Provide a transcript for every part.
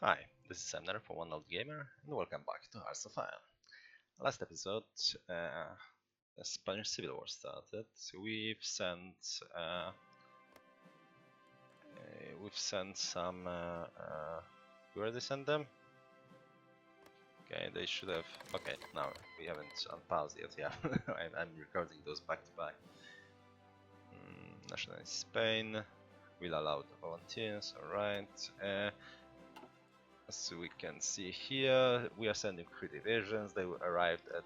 Hi, this is Emnel from One Old Gamer, and welcome back to Hearts of Iron. Last episode, the Spanish Civil War started. We've sent some. Where they sent them? Okay, they should have. Okay, no, we haven't unpaused yet. Yeah, I'm recording those back to back. Nationality Spain will allow the volunteers. All right. As we can see here, we are sending 3 divisions. They arrived at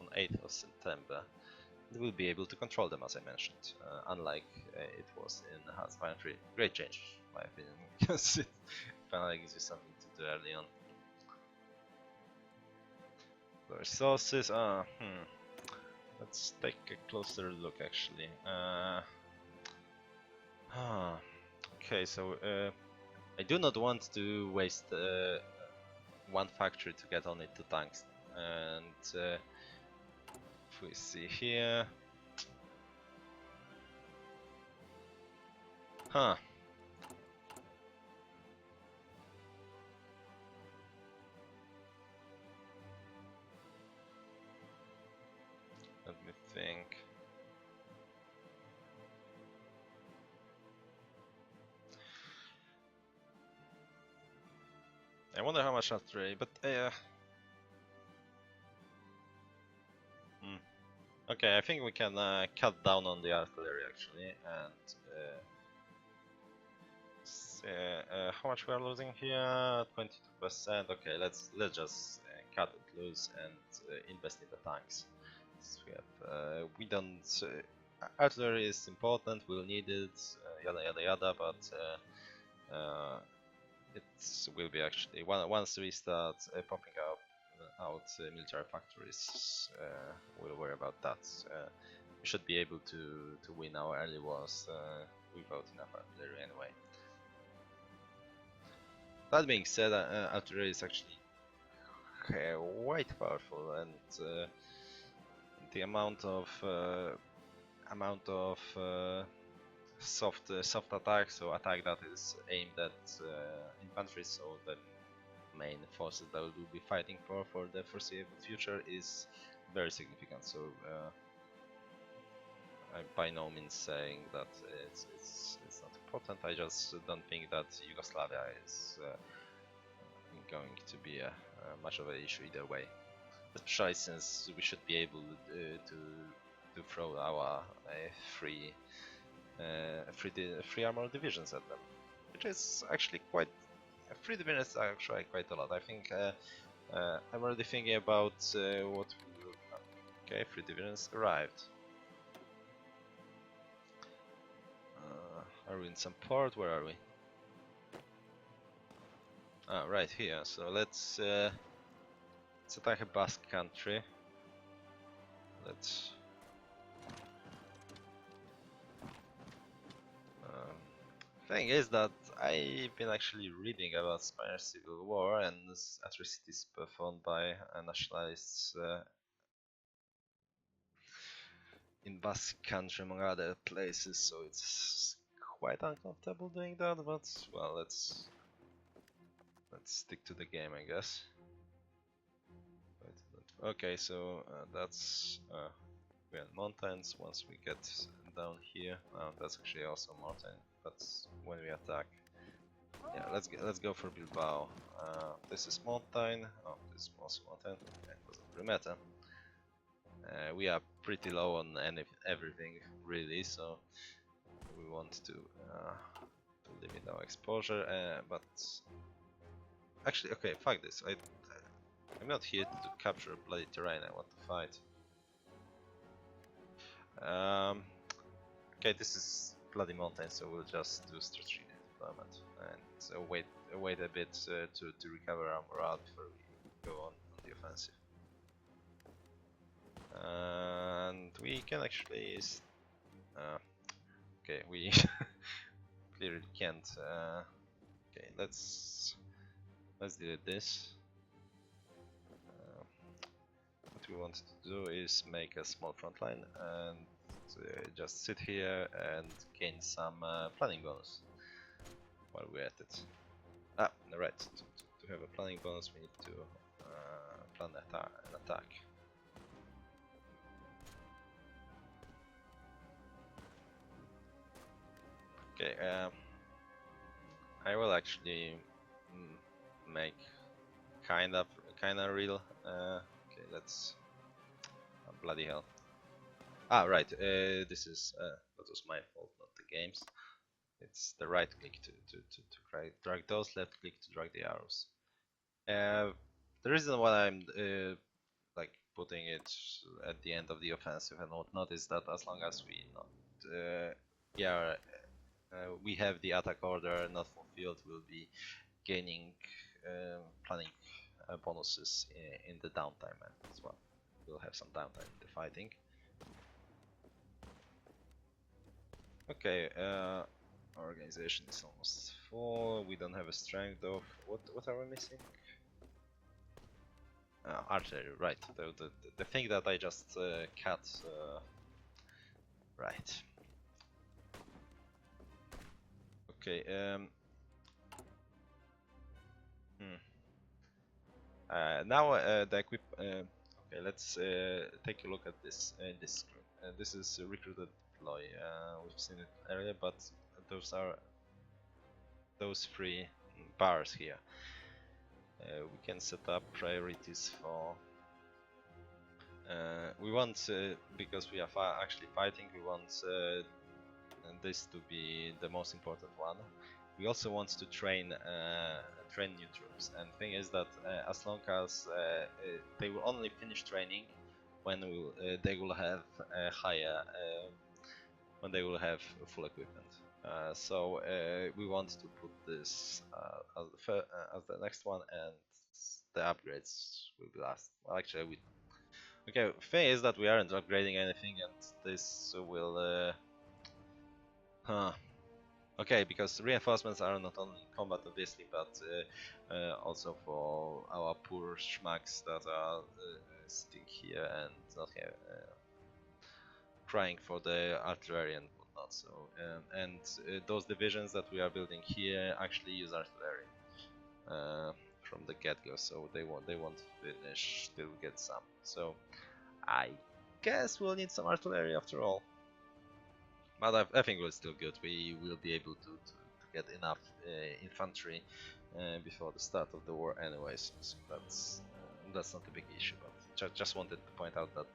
on 8th of September. We will be able to control them, as I mentioned, unlike it was in Hearts of Iron 3. Great change, in my opinion, because it finally gives you something to do early on. The resources, let's take a closer look actually. Okay, so I do not want to waste one factory to get only 2 tanks, and if we see here, let me think. I wonder how much artillery, but okay, I think we can cut down on the artillery actually, and how much we are losing here? 22%. Okay, let's just cut it loose and invest in the tanks. So we don't. Artillery is important. We'll need it. Yada yada yada. But it will be actually once we start popping out military factories, we'll worry about that. We should be able to win our early wars without enough artillery anyway. That being said, artillery is actually quite powerful, and the amount of soft attack, so attack that is aimed at infantry, so the main forces that we will be fighting for the foreseeable future, is very significant. So I'm by no means saying that it's not important. I just don't think that Yugoslavia is going to be much of an issue either way, especially since we should be able to throw our free armor divisions at them, which is actually quite. 3 divisions are actually quite a lot. I think I'm already thinking about what we will. Okay, 3 divisions arrived. Are we in some port? Where are we? Ah, right here. So let's attack a Basque country. Let's. Thing is that I've been actually reading about Spanish Civil War and atrocities performed by nationalists in Basque country, among other places, so it's quite uncomfortable doing that, but well, let's stick to the game, I guess. Okay, so that's we're in mountains. Once we get down here, that's actually also a mountain. That's when we attack. Yeah, let's go for Bilbao. This is mountain. Oh, this is also mountain. Okay, it doesn't really matter. We are pretty low on everything really, so we want to limit our exposure. But actually, okay, fuck this. I'm not here to capture bloody terrain. I want to fight. Okay, this is bloody mountain, so we'll just do strategic deployment and wait a bit to recover our morale before we go on the offensive. And we can actually. Okay, we clearly can't. Okay, let's delete this. What we want to do is make a small front line and just sit here and gain some planning bonus while we're at it. Ah, right. To have a planning bonus, we need to plan an attack. Okay. I will actually make kind of real. Okay, let's. Oh, bloody hell. Ah, right. This is that was my fault, not the game's. It's the right click to drag those, left click to drag the arrows. The reason why I'm like putting it at the end of the offensive and whatnot is that as long as we not we have the attack order not fulfilled, we'll be gaining planning bonuses in the downtime as well. We'll have some downtime in the fighting. Okay, organization is almost full. We don't have a strength though. What are we missing? Archery, right? The thing that I just cut. Right. Okay. Now the equip. Okay, let's take a look at this this screen. This is recruited deploy. We've seen it earlier, but those are those three bars here. We can set up priorities for. We want because we are actually fighting. We want this to be the most important one. We also want to train new troops, and the thing is that as long as they will only finish training when they will have a higher when they will have full equipment. So we want to put this as the next one, and the upgrades will be last. Well, actually, we. Okay, thing is that we aren't upgrading anything, and this will. Okay, because reinforcements are not only in combat, obviously, but also for our poor schmucks that are sitting here and not here, crying for the artillery and whatnot. So, and those divisions that we are building here actually use artillery from the get-go, so they won't finish till we get some. So, I guess we'll need some artillery after all. But I think we're still good. We will be able to get enough infantry before the start of the war anyways, so that's not a big issue. But just wanted to point out that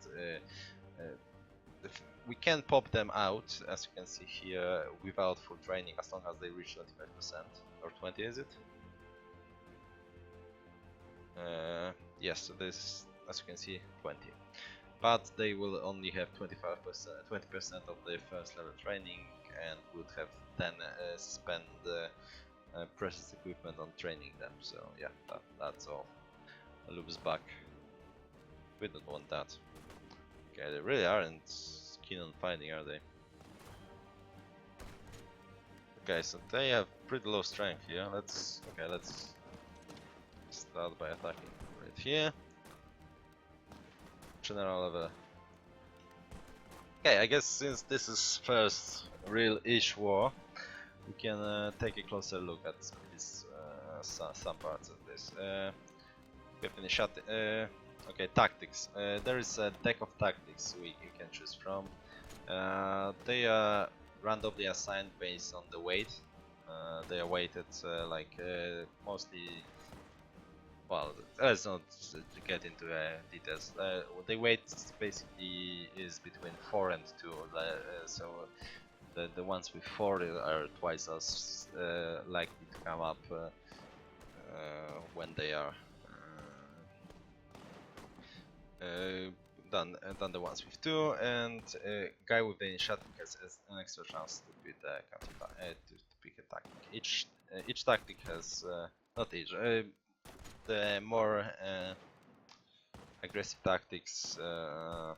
we can pop them out, as you can see here, without full training, as long as they reach 25% or 20, is it? Yes, so this, as you can see, 20. But they will only have 20% of their first level training, and would have then spend precious equipment on training them. So yeah, that's all. Loops back. We don't want that. Okay, they really aren't keen on fighting, are they? Okay, so they have pretty low strength here. Let's start by attacking right here. General level. Okay, I guess since this is first real-ish war, we can take a closer look at this, some parts of this. We have finished. Okay, tactics. There is a deck of tactics you can choose from. They are randomly assigned based on the weight. They are weighted mostly. Well, let's not get into details. The weight basically is between 4 and 2, so the ones with 4 are twice as likely to come up when they are than the ones with 2, and guy with the initiative has an extra chance to beat the to pick a tactic. Each tactic has not each. The more aggressive tactics or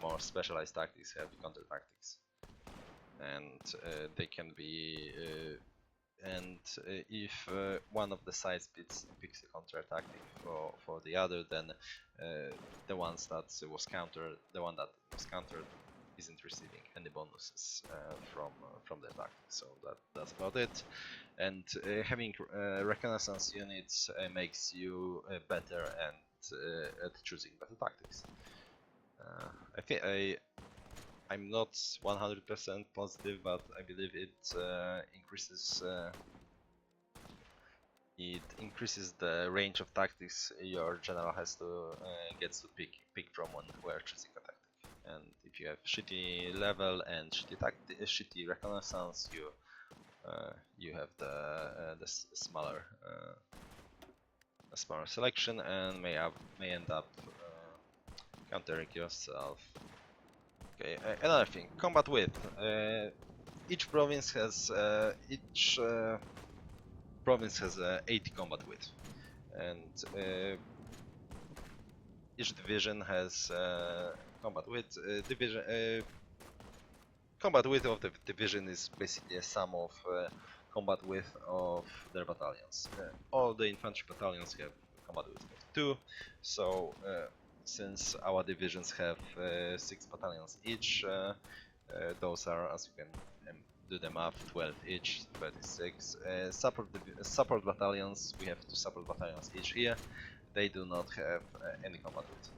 more specialized tactics have counter tactics, and they can be. If one of the sides picks a counter tactic for the other, then the one that was countered isn't receiving any bonuses from the attack. So that's about it. And having reconnaissance units makes you better at choosing better tactics. I think I'm not 100% positive, but I believe it increases the range of tactics your general has to gets to pick from when we're choosing a tactic. And if you have shitty level and shitty reconnaissance, you have the smaller selection and may end up countering yourself. Okay, another thing, combat width. Each province has 80 combat width, and each division has combat width. Combat width of the division is basically a sum of combat width of their battalions. All the infantry battalions have combat width of 2, so since our divisions have 6 battalions each, those are, as you can do the math, 12 each, 36. Support battalions, we have 2 support battalions each here. They do not have any combat width.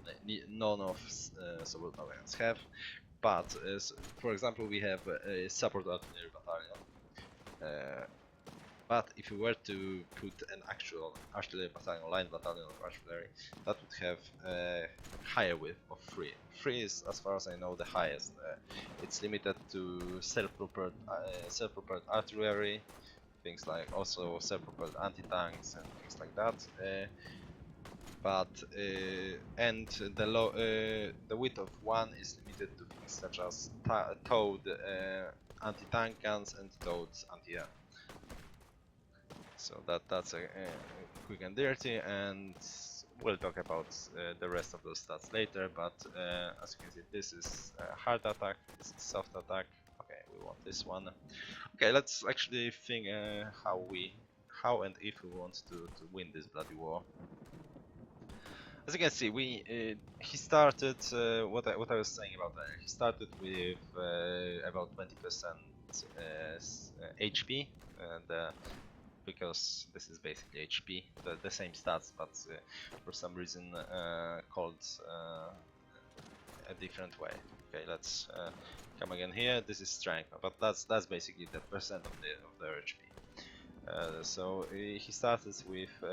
None of support battalions have. But, for example, we have a support artillery battalion. But if you were to put an actual artillery battalion, line battalion of artillery, that would have a higher width of 3. 3 is, as far as I know, the highest. It's limited to self-propelled artillery, things like also self-propelled anti-tanks and things like that. And the width of 1 is limited to things such as towed anti-tank guns and towed anti-air. So that's a quick and dirty, and we'll talk about the rest of those stats later. But as you can see, this is hard attack, this is soft attack. Okay, we want this one. Okay, let's actually think how and if we want to win this bloody war. As you can see, he started what I was saying about that. He started with about 20% HP, and because this is basically HP, the same stats, but for some reason called a different way. Okay, let's come again here. This is strength, but that's basically the percent of their HP. So he started with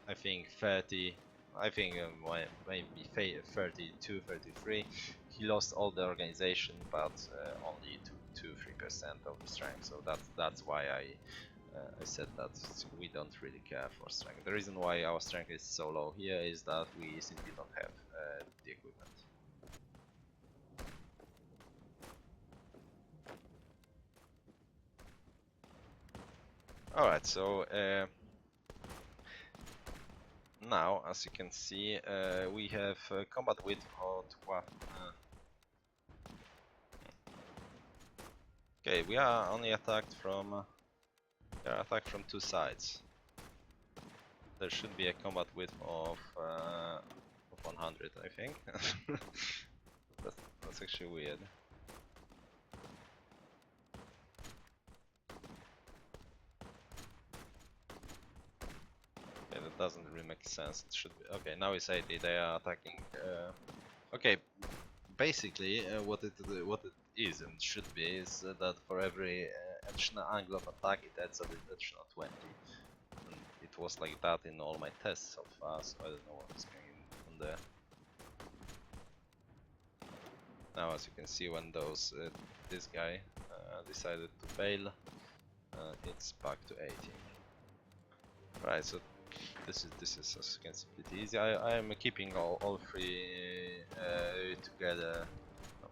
I think 30. I think maybe 32, 33. He lost all the organization, but only 2-3% of the strength. So that's why I said that we don't really care for strength. The reason why our strength is so low here is that we simply don't have the equipment. Alright, so now, as you can see, we have combat width of okay, we are only attacked from 2 sides. There should be a combat width of 100, I think. That's actually weird. Okay, that doesn't really make sense. It should be okay. Now it's 80. They are attacking. Okay, basically, what it is and should be is that for every additional angle of attack, it adds an additional 20. And it was like that in all my tests so far, so I don't know what is going on there. Now, as you can see, when this guy decided to bail, it's back to 80. Right, so this is as you can see pretty easy. I am keeping all 3 together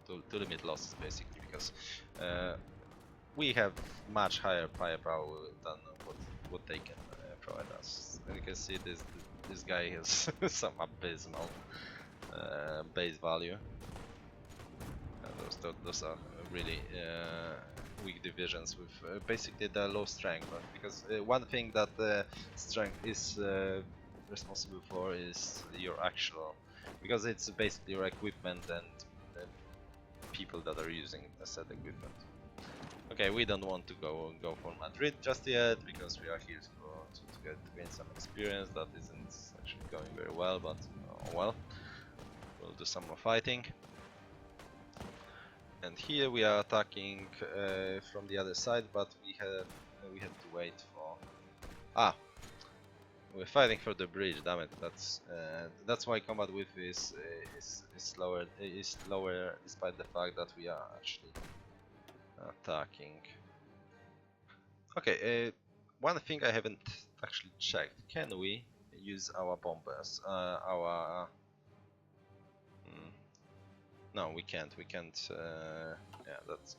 to limit losses, basically, because we have much higher firepower than what they can provide us. And you can see this guy has some abysmal base value. And those are really weak divisions with basically the low strength. Because one thing that strength is responsible for is your actual, because it's basically your equipment and people that are using the said equipment. Okay, we don't want to go for Madrid just yet because we are here to gain some experience. That isn't actually going very well, but oh well, we'll do some more fighting. And here we are attacking from the other side, but we had to wait for we're fighting for the bridge. Damn it! That's why combat width is slower despite the fact that we are actually attacking. Okay, one thing I haven't actually checked: can we use our bombers? No, we can't. We can't. Yeah, that's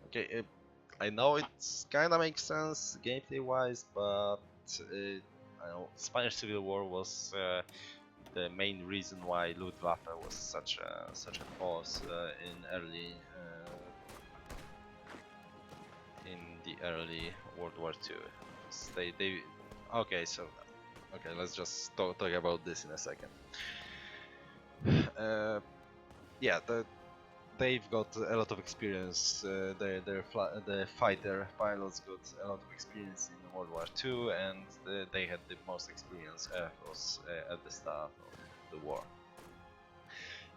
okay. I know it's kind of makes sense gameplay-wise, but I know Spanish Civil War was the main reason why Luftwaffe was such a force in the early World War II. They okay. So okay, let's just talk about this in a second. Yeah, they've got a lot of experience. The fighter pilots got a lot of experience in World War II, and they had the most experienced air force at the start of the war.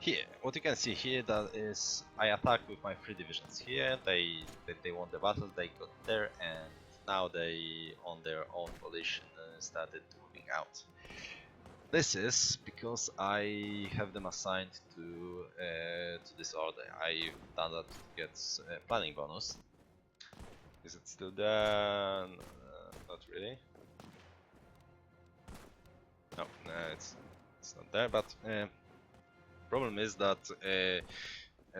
Here, what you can see here, that is, I attacked with my 3 divisions here. They won the battle. They got there, and now they, on their own volition, started moving out. This is because I have them assigned to this order. I've done that to get planning bonus. Is it still there? Not really. No, it's not there. But problem is that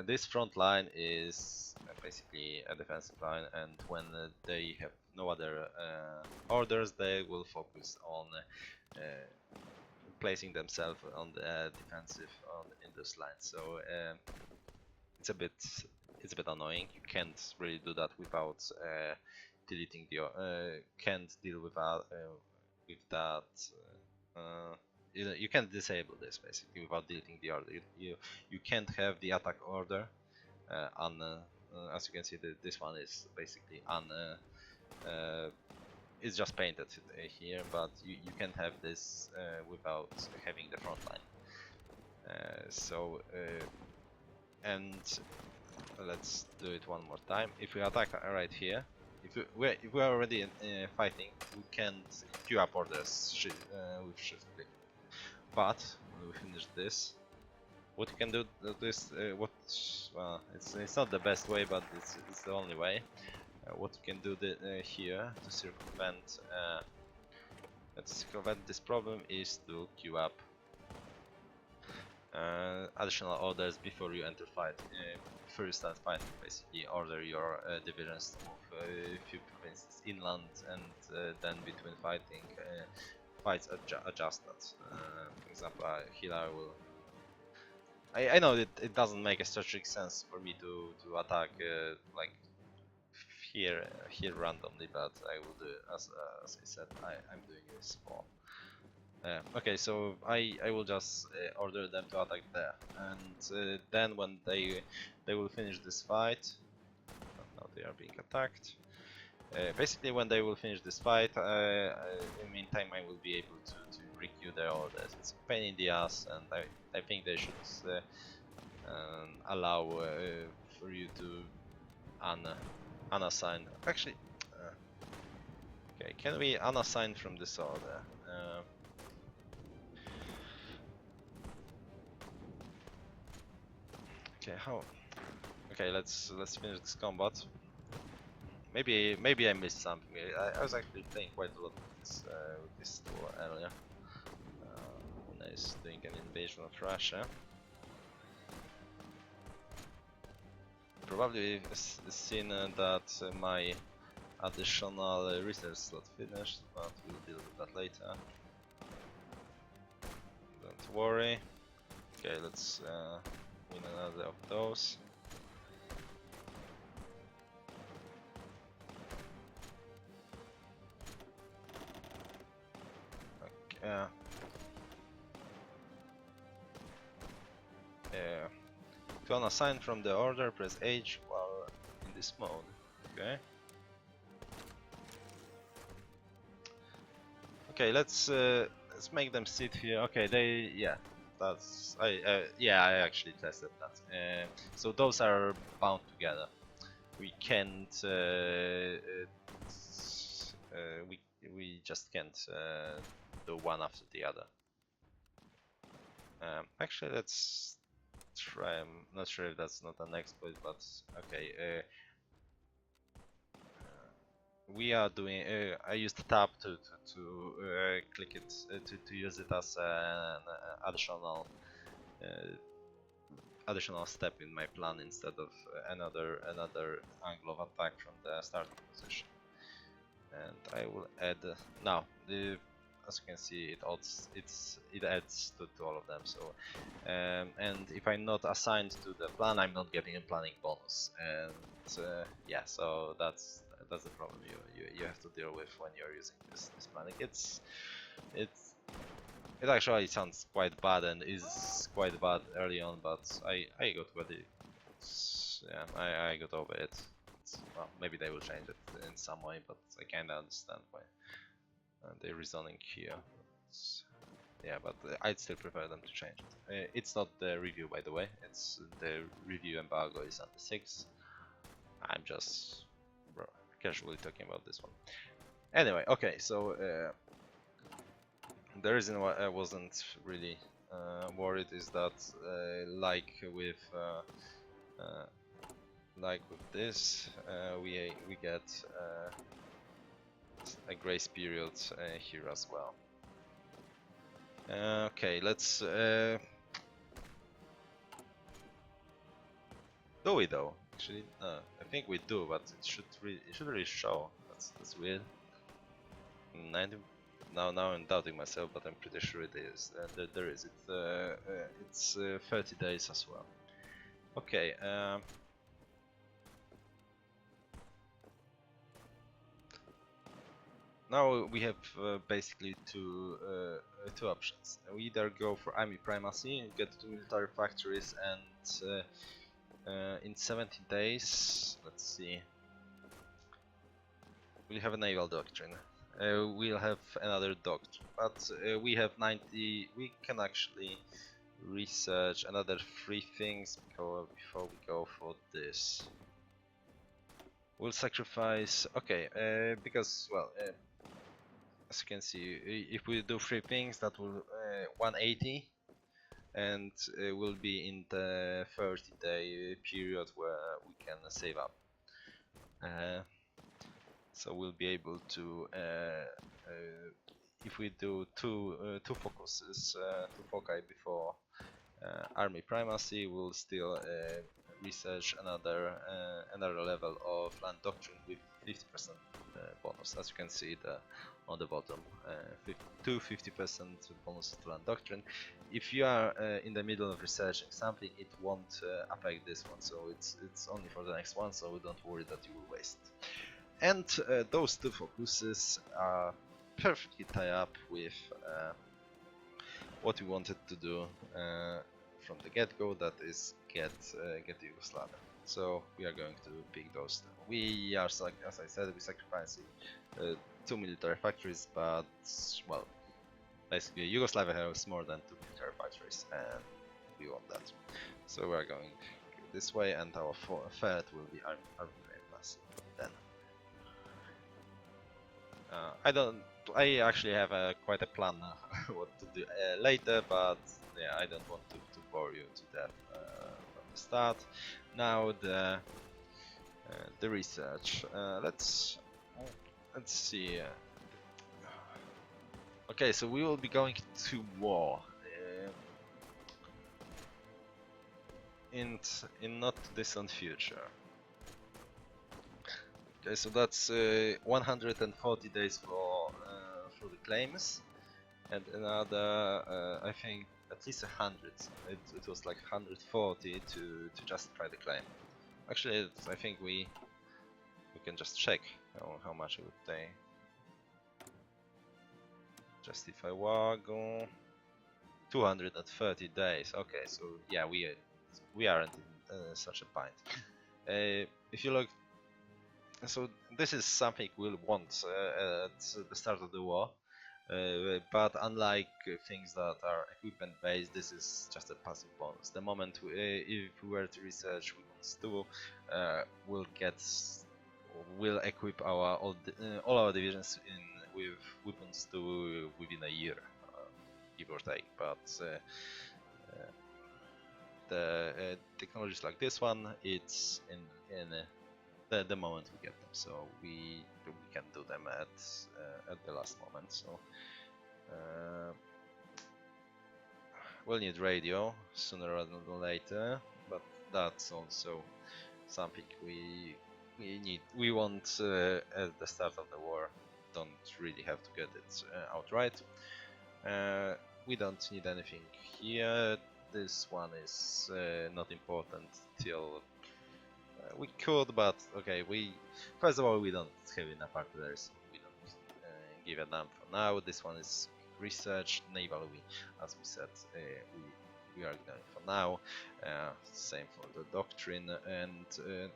this front line is basically a defensive line, and when they have no other orders, they will focus on placing themselves on the defensive in this line. So it's a bit annoying. You can't really do that without deleting the can't deal with that. You can't disable this basically without deleting the order. You can't have the attack order as you can see, this one is basically it's just painted here, but you can have this without having the front line. And let's do it one more time. If we attack right here, if we're already fighting, we can't queue up orders with shift click. But when we finish this, what you can do well, it's not the best way, but it's the only way. What you can do here to circumvent this problem is to queue up additional orders before you enter fight. Before you start fighting, basically order your divisions to move a few provinces inland, and then between fighting, fights adjust that. For example, here I will. I know it doesn't make a strategic sense for me to attack like here randomly, but I will do as I said. I'm doing this for. Okay, so I will just order them to attack there, and then when they will finish this fight. Now they are being attacked. Basically, when they will finish this fight, in the meantime I will be able to requeue their orders. It's a pain in the ass, and I think they should allow for you to unassign. Actually, okay, can we unassign from this order? Okay, how? Okay, let's finish this combat. Maybe I missed something. I was actually playing quite a lot with this tool earlier. When I was doing an invasion of Russia. Probably seen that my additional research slot finished, but we'll deal with that later. Don't worry. Okay, let's win another of those. To unassign from the order, press H while in this mode. Okay. Okay, let's make them sit here. Okay, that's I actually tested that. So those are bound together. We can't we just can't do one after the other. Actually, let's try. I'm not sure if that's not an exploit, but okay. We are doing. I used tab to click it to use it as an additional step in my plan instead of another angle of attack from the starting position. And I will add now. As you can see, it adds to all of them. So and if I'm not assigned to the plan, I'm not getting a planning bonus. And yeah, so that's the problem you have to deal with when you're using this planning. It actually sounds quite bad and is quite bad early on, but I got ready. Yeah, I got over it. Well, maybe they will change it in some way, but I kinda understand why they're reasoning here. Yeah, but I'd still prefer them to change it. It's not the review, by the way. It's the review embargo is under 6. I'm just casually talking about this one. Anyway, okay, so the reason why I wasn't really worried is that like with this, we get a grace period here as well. Okay, let's do we though? Actually, no, I think we do, but it should really show. That's weird. 90. Now I'm doubting myself, but I'm pretty sure it is. There is. It's 30 days as well. Okay. Now we have basically two options. We either go for army primacy and get 2 military factories, and in 70 days, let's see, we'll have a naval doctrine. We'll have another doctrine, but we have 90. We can actually research another 3 things before we go for this. We'll sacrifice. Okay, because well, as you can see, if we do 3 things, that will 180, and will be in the 30-day period where we can save up. So we'll be able to, if we do two focuses, 2 foci before army primacy, we'll still research another level of land doctrine with 50% bonus. As you can see on the bottom, 50% bonus to land doctrine. If you are in the middle of researching something, it won't affect this one, so it's only for the next one, so don't worry that you will waste. And those 2 focuses are perfectly tie up with what we wanted to do from the get-go, that is get Yugoslavia. So we are going to pick those 2. We are, as I said, we sacrificing 2 military factories, but well, basically Yugoslavia has more than 2 military factories, and we want that. So we are going this way, and our third will be army primacy then. I actually have quite a plan what to do later, but yeah, I don't want to bore you to death from the start. Now the research. Let's see. Okay, so we will be going to war in not distant future. Okay, so that's 140 days for the claims, and another I think at least 100. It was like 140 to justify the claim. Actually, I think we can just check how much it would take. Justify wagon. 230 days. Okay, so yeah, we aren't such a bind. If you look, so this is something we'll want at the start of the war. But unlike things that are equipment based, this is just a passive bonus. The moment if we were to research weapons 2, we'll equip all our divisions with weapons 2 within a year, give or take. But the technologies like this one, it's in the moment we get them, so we can do them at the last moment. So we'll need radio sooner rather than later, but that's also something we need. We want at the start of the war. Don't really have to get it outright. We don't need anything here. This one is not important till. We could, but okay. First of all, we don't have enough artillery, so we don't give a damn for now. This one is research, naval. As we said, we are going for now. Same for the doctrine, and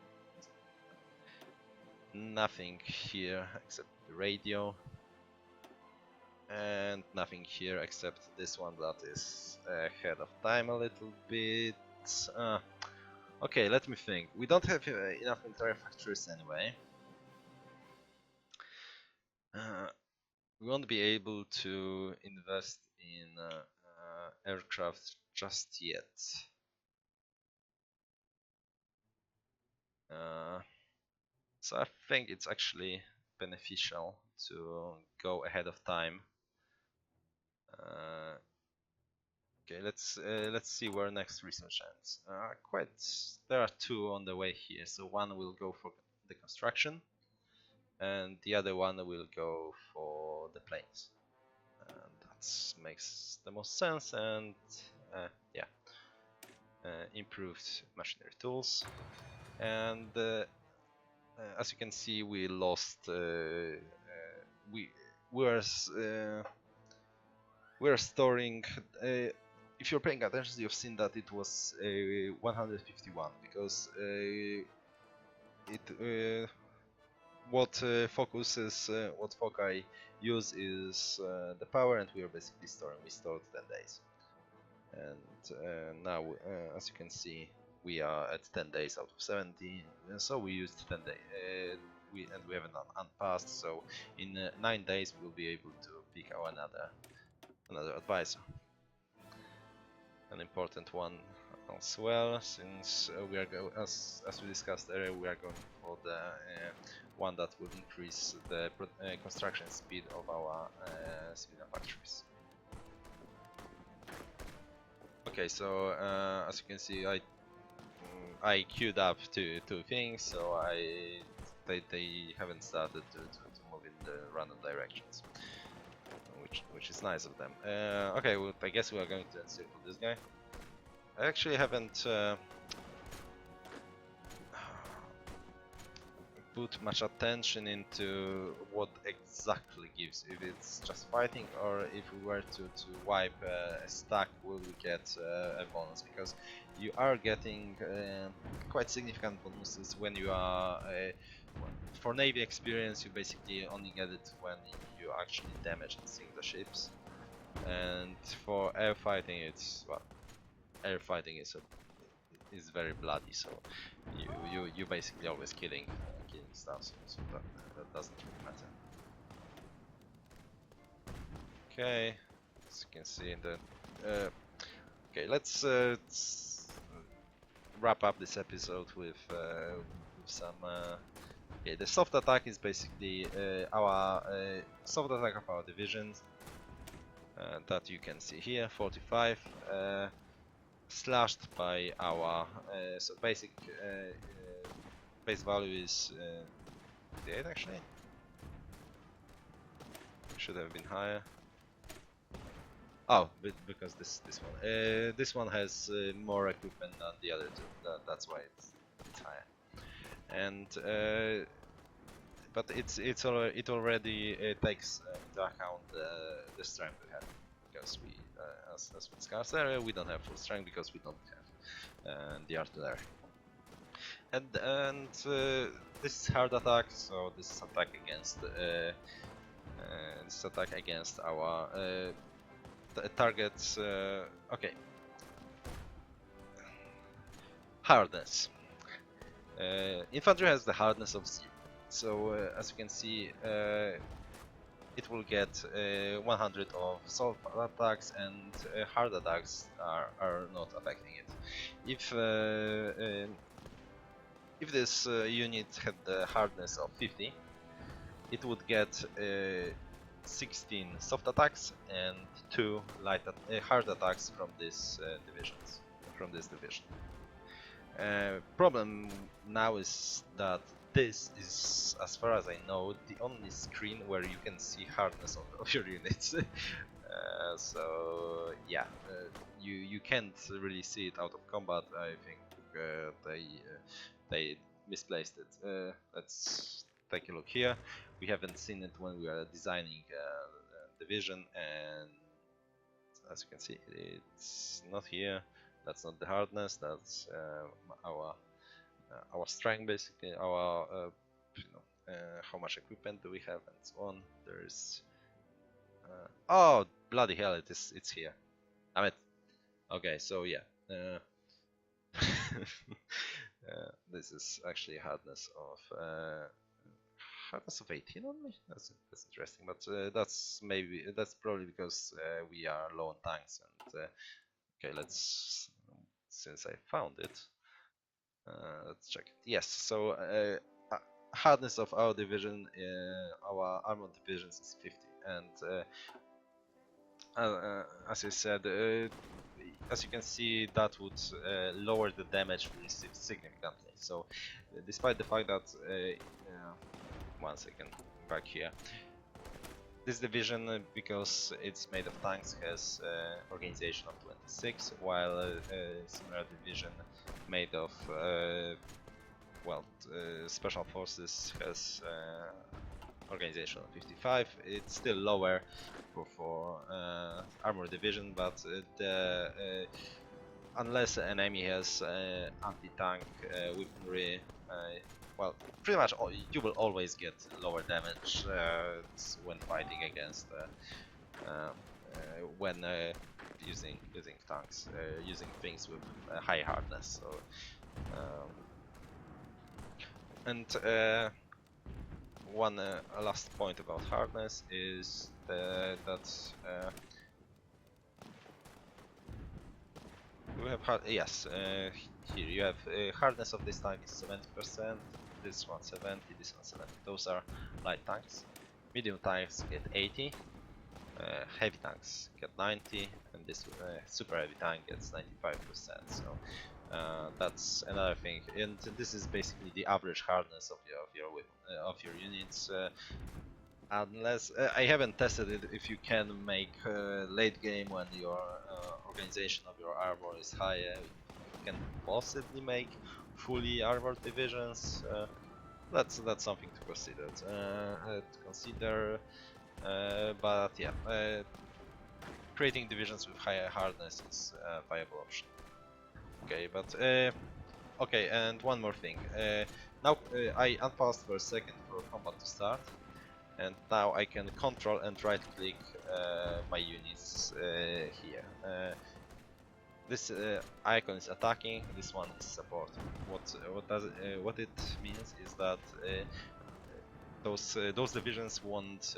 nothing here except the radio, and nothing here except this one that is ahead of time a little bit. Okay, let me think. We don't have enough military factories anyway. We won't be able to invest in aircraft just yet. So I think it's actually beneficial to go ahead of time. Okay, let's see where next research ends. There are 2 on the way here. So one will go for the construction, and the other one will go for the planes. And that makes the most sense. And yeah, improved machinery tools. And as you can see, we lost. We're storing. If you're paying attention, you've seen that it was 151 because what Foci use is the power, and we are basically storing. We stored 10 days, and now as you can see, we are at 10 days out of 17. So we used 10 days. We haven't unpassed. So in 9 days we'll be able to pick our another advisor. An important one as well, since we are as we discussed earlier, we are going for the one that will increase the construction speed of our civilian factories. Okay, so as you can see, I queued up two things, so they haven't started to move in the random directions, which is nice of them. Okay, well, I guess we are going to encircle this guy. I actually haven't put much attention into what exactly gives, if it's just fighting or if we were to wipe a stack, will we get a bonus, because you are getting quite significant bonuses when you are for navy experience. You basically only get it when you actually damage and sink the ships, and for air fighting it's, well, air fighting is very bloody, so you basically always killing stuff, so that doesn't really matter. Okay, as you can see in the okay, let's wrap up this episode with some okay, the soft attack is basically our soft attack of our divisions that you can see here, 45 slashed by our so basic base value is 58 actually. Should have been higher. Oh, because this one has more equipment than the other two. That's why it's higher. And but it already takes into account the strength we have, because as we discussed earlier, we don't have full strength because we don't have the artillery. And this is hard attack, so this is attack against this attack against our targets. Okay, hardness. Infantry has the hardness of 0, so as you can see, it will get 100 of soft attacks, and hard attacks are not affecting it. If this unit had the hardness of 50, it would get 16 soft attacks and 2 hard attacks from this division. Problem now is that this is, as far as I know, the only screen where you can see hardness of your units. So yeah, you can't really see it out of combat. I think they misplaced it. Let's take a look here. We haven't seen it when we are designing division, and as you can see, it's not here. That's not the hardness. That's our strength, basically. Our how much equipment do we have, and so on. There's oh bloody hell! It's here. Damn it. Okay, so yeah. This is actually hardness of 18 only. That's interesting, but that's probably because we are low on tanks. And okay, since I found it, let's check it. Yes, so hardness of our division, our armored divisions is 50, and as I said, as you can see, that would lower the damage we receive significantly. So, despite the fact that, one second, back here, this division, because it's made of tanks, has organization of 26, while a similar division made of special forces has organization of 55. It's still lower for armored division, but unless an enemy has anti-tank weaponry, well, pretty much you will always get lower damage when fighting against when using tanks, using things with high hardness. So, and one last point about hardness is that we have here you have hardness of this tank is 70%, this one 70, this one 70. Those are light tanks. Medium tanks get 80, heavy tanks get 90, and this super heavy tank gets 95%. So that's another thing, and this is basically the average hardness of your units. Unless I haven't tested it, if you can make late game when your organization of your armor is high, you can possibly make fully armored divisions. That's something to consider. But yeah, creating divisions with higher hardness is a viable option. Okay, but okay, and one more thing. Now I unpaused for a second for combat to start, and now I can control and right click my units here. This icon is attacking, this one is support. What it means is that those divisions won't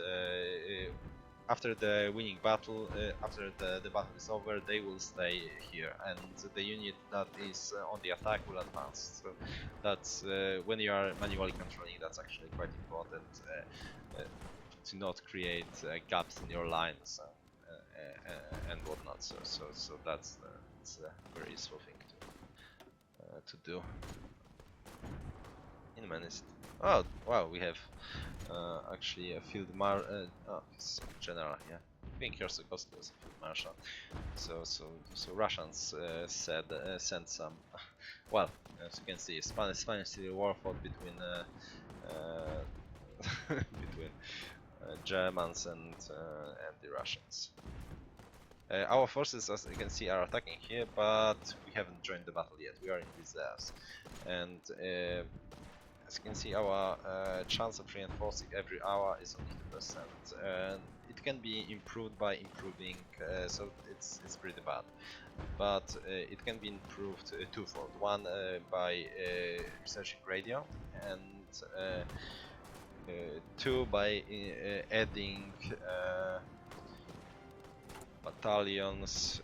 after the winning battle, after the battle is over, they will stay here, and the unit that is on the attack will advance. So that's when you are manually controlling, that's actually quite important to not create gaps in your lines and whatnot. So that's a very useful thing to do. In minutes. Oh wow, we have actually a field general. Yeah, I think Yorsakowski was a field marshal. So Russians sent some. Well, as you can see, Spanish Civil War fought between between Germans and the Russians. Our forces, as you can see, are attacking here, but we haven't joined the battle yet. We are in reserves, and as you can see, our chance of reinforcing every hour is only 2%. And it can be improved by improving, so it's pretty bad. But it can be improved twofold. One, by researching radio, and two, by adding battalions,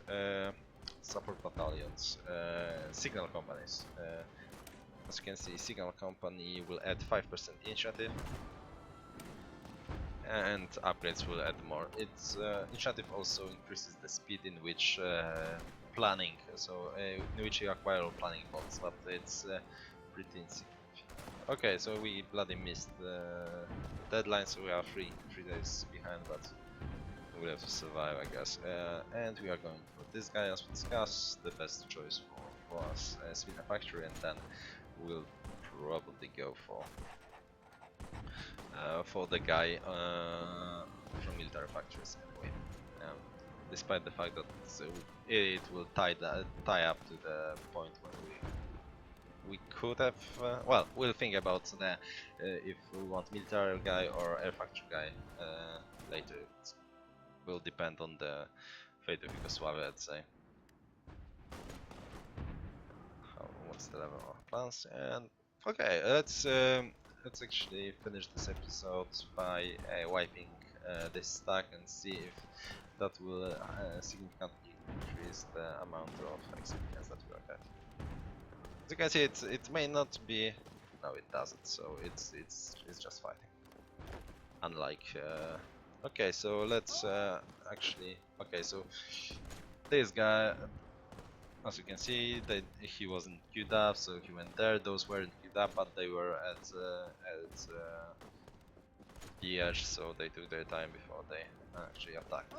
support battalions, signal companies. As you can see, signal company will add 5% initiative, and upgrades will add more. Its initiative also increases the speed in which planning, so in which you acquire all planning points, but it's pretty insignificant. Okay, so we bloody missed the deadline, so we are three days behind, but we'll have to survive, I guess. And we are going for this guy, as we discussed, the best choice for us, Sweden Factory, and then we'll probably go for the guy from military factories anyway. Despite the fact that it will tie up to the point where we could have. Well, we'll think about the if we want military guy or air factory guy later. It will depend on the fate of Yugoslavia, I'd say. What's the level of plans? And okay, let's actually finish this episode by wiping this stack and see if that will significantly increase the amount of experience that we are getting. As you can see, it may not be. No, it doesn't. So it's just fighting. Unlike. Okay, so let's actually. Okay, so this guy. As you can see, he wasn't queued up, so he went there. Those weren't queued up, but they were at the edge, so they took their time before they actually attacked.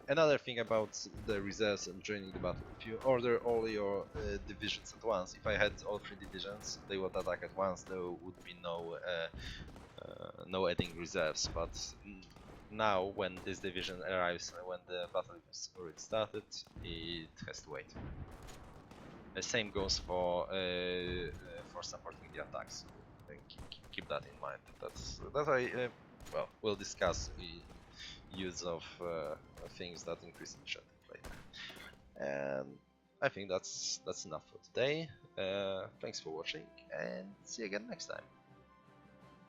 Another thing about the reserves and joining the battle: if you order all your divisions at once, if I had all 3 divisions, they would attack at once. There would be no adding reserves, but now, when this division arrives, when the battle is already started, it has to wait. The same goes for supporting the attacks. So keep that in mind. That's well, we'll discuss the use of things that increase initiative later. And I think that's enough for today. Thanks for watching, and see you again next time.